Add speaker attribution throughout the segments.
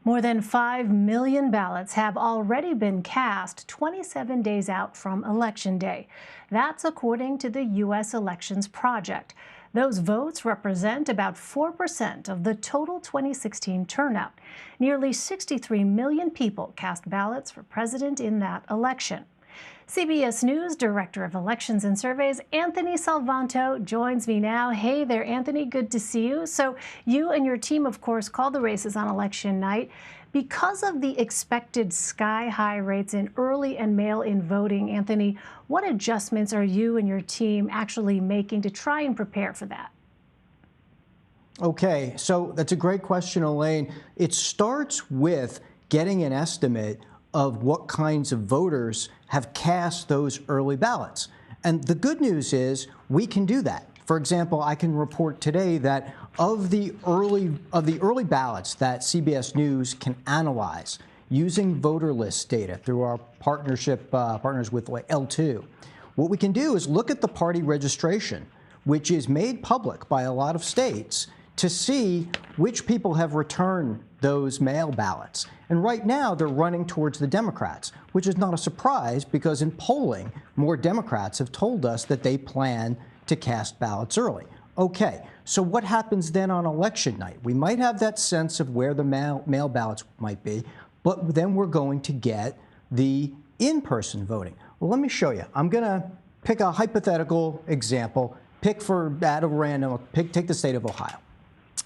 Speaker 1: More than 5 million ballots have already been cast 27 days out from Election Day. That's according to the U.S. Elections Project. Those votes represent about 4% of the total 2016 turnout. Nearly 63 million people cast ballots for president in that election. CBS News Director of Elections and Surveys, Anthony Salvanto, joins me now. Hey there, Anthony. Good to see you. So you and your team, of course, called the races on election night. Because of the expected sky-high rates in early and mail-in voting, Anthony, what adjustments are you and your team actually making to try and prepare for that?
Speaker 2: Okay, so that's a great question, Elaine. It starts with getting an estimate of what kinds of voters have cast those early ballots. And the good news is we can do that. For example, I can report today that of the early ballots that CBS News can analyze using voter list data through our partners with L2, what we can do is look at the party registration, which is made public by a lot of states, to see which people have returned those mail ballots. And right now, they're running towards the Democrats, which is not a surprise because in polling, more Democrats have told us that they plan to cast ballots early. Okay, so what happens then on election night? We might have that sense of where the mail ballots might be, but then we're going to get the in-person voting. Well, let me show you. I'm going to pick a hypothetical example, take the state of Ohio.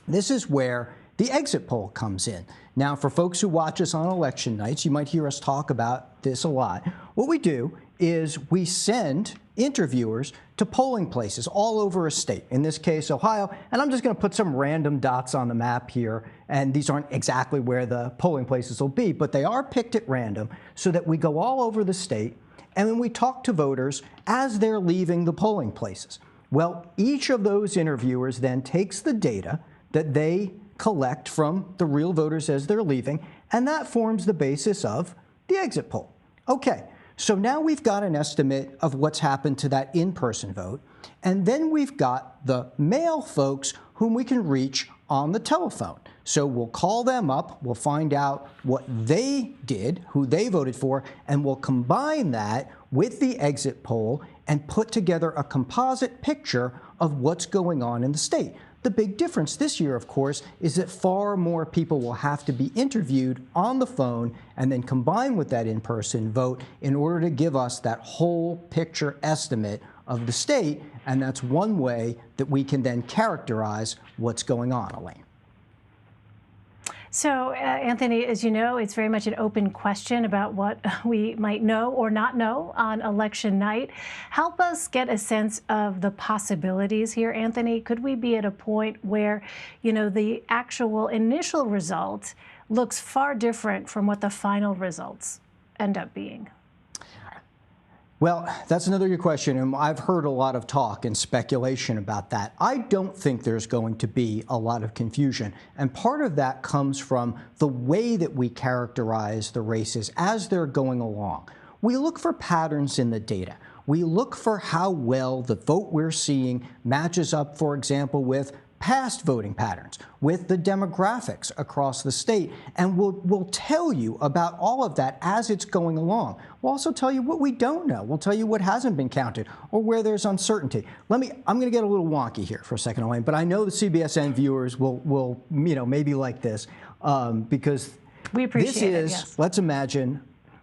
Speaker 2: This is where the exit poll comes in. Now, for folks who watch us on election nights, you might hear us talk about this a lot. What we do is we send interviewers to polling places all over a state, in this case, Ohio, and I'm just going to put some random dots on the map here, and these aren't exactly where the polling places will be, but they are picked at random so that we go all over the state, and then we talk to voters as they're leaving the polling places. Well, each of those interviewers then takes the data that they collect from the real voters as they're leaving, and that forms the basis of the exit poll. Okay, so now we've got an estimate of what's happened to that in-person vote, and then we've got the mail folks whom we can reach on the telephone. So we'll call them up, we'll find out what they did, who they voted for, and we'll combine that with the exit poll and put together a composite picture of what's going on in the state. The big difference this year, of course, is that far more people will have to be interviewed on the phone and then combined with that in-person vote in order to give us that whole picture estimate of the state. And that's one way that we can then characterize what's going on, Elaine.
Speaker 1: So, Anthony, as you know, it's very much an open question about what we might know or not know on election night. Help us get a sense of the possibilities here, Anthony. Could we be at a point where, you know, the actual initial result looks far different from what the final results end up being?
Speaker 2: Well, that's another good question, and I've heard a lot of talk and speculation about that. I don't think there's going to be a lot of confusion, and part of that comes from the way that we characterize the races as they're going along. We look for patterns in the data. We look for how well the vote we're seeing matches up, for example, with past voting patterns, with the demographics across the state, and we'll tell you about all of that as it's going along. We'll also tell you what we don't know. We'll tell you what hasn't been counted or where there's uncertainty. I'm going to get a little wonky here for a second, Elaine, but I know the CBSN viewers will maybe like this because
Speaker 1: we appreciate
Speaker 2: this
Speaker 1: it,
Speaker 2: is,
Speaker 1: yes.
Speaker 2: Let's imagine.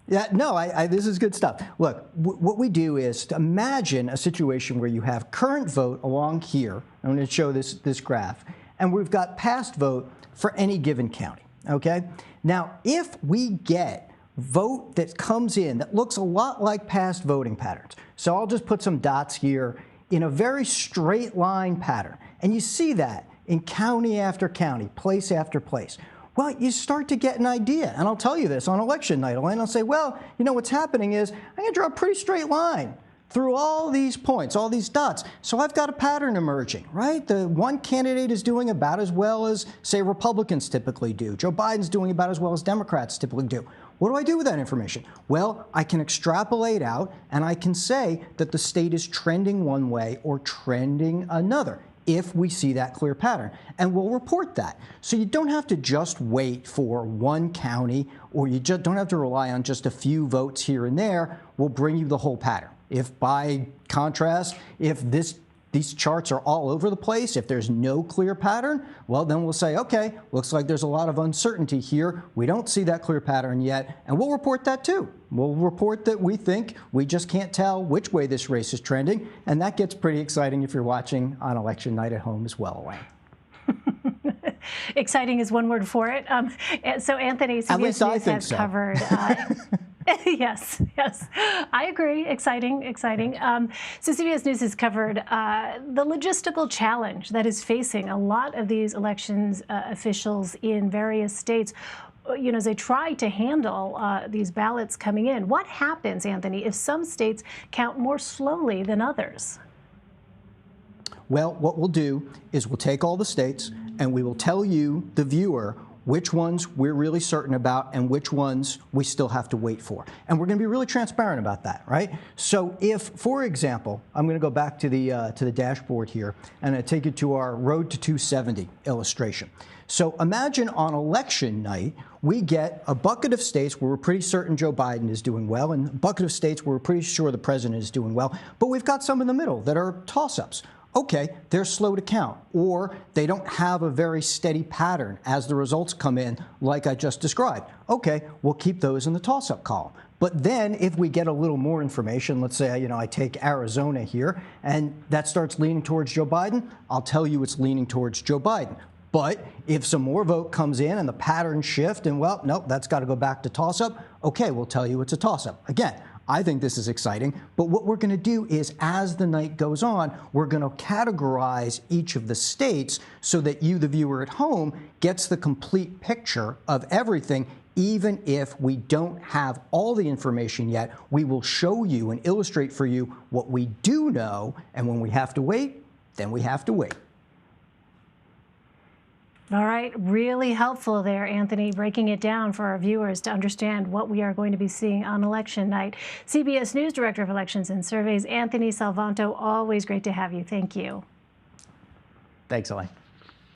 Speaker 2: Yeah, no, this is good stuff. Look, what we do is to imagine a situation where you have current vote along here. I'm going to show this graph. And we've got past vote for any given county, okay? Now, if we get vote that comes in that looks a lot like past voting patterns, so I'll just put some dots here in a very straight line pattern. And you see that in county after county, place after place. Well, you start to get an idea, and I'll tell you this on election night, Elaine. I'll say, well, you know what's happening is I'm going to draw a pretty straight line through all these points, all these dots. So I've got a pattern emerging, right? The one candidate is doing about as well as, say, Republicans typically do. Joe Biden's doing about as well as Democrats typically do. What do I do with that information? Well, I can extrapolate out, and I can say that the state is trending one way or trending another. if we see that clear pattern. And we'll report that. So you don't have to just wait for one county, or you just don't have to rely on just a few votes here and there. We'll bring you the whole pattern. If by contrast, if these charts are all over the place, if there's no clear pattern, well, then we'll say, okay, looks like there's a lot of uncertainty here. We don't see that clear pattern yet, and we'll report that too. We'll report that we think we just can't tell which way this race is trending, and that gets pretty exciting if you're watching on election night at home as well, Elaine.
Speaker 1: Exciting is one word for it. So Anthony, CBS News has covered. Yes, I agree. Exciting. So CBS News has covered the logistical challenge that is facing a lot of these elections officials in various states, as they try to handle these ballots coming in. What happens, Anthony, if some states count more slowly than others?
Speaker 2: Well, what we'll do is we'll take all the states and we will tell you, the viewer, which ones we're really certain about and which ones we still have to wait for. And we're going to be really transparent about that, right? So if, for example, I'm going to go back to the dashboard here and I take you to our Road to 270 illustration. So imagine on election night, we get a bucket of states where we're pretty certain Joe Biden is doing well and a bucket of states where we're pretty sure the president is doing well, but we've got some in the middle that are toss-ups. Okay, they're slow to count, or they don't have a very steady pattern as the results come in, like I just described. Okay, we'll keep those in the toss-up column. But then if we get a little more information, let's say, I take Arizona here, and that starts leaning towards Joe Biden, I'll tell you it's leaning towards Joe Biden. But if some more vote comes in and the patterns shift and, well, nope, that's got to go back to toss-up, okay, we'll tell you it's a toss-up. Again, I think this is exciting, but what we're going to do is, as the night goes on, we're going to categorize each of the states so that you, the viewer at home, gets the complete picture of everything. Even if we don't have all the information yet, we will show you and illustrate for you what we do know, and when we have to wait, then we have to wait.
Speaker 1: All right, really helpful there, Anthony, breaking it down for our viewers to understand what we are going to be seeing on election night. CBS News Director of Elections and Surveys, Anthony Salvanto, always great to have you. Thank you.
Speaker 2: Thanks, Elaine.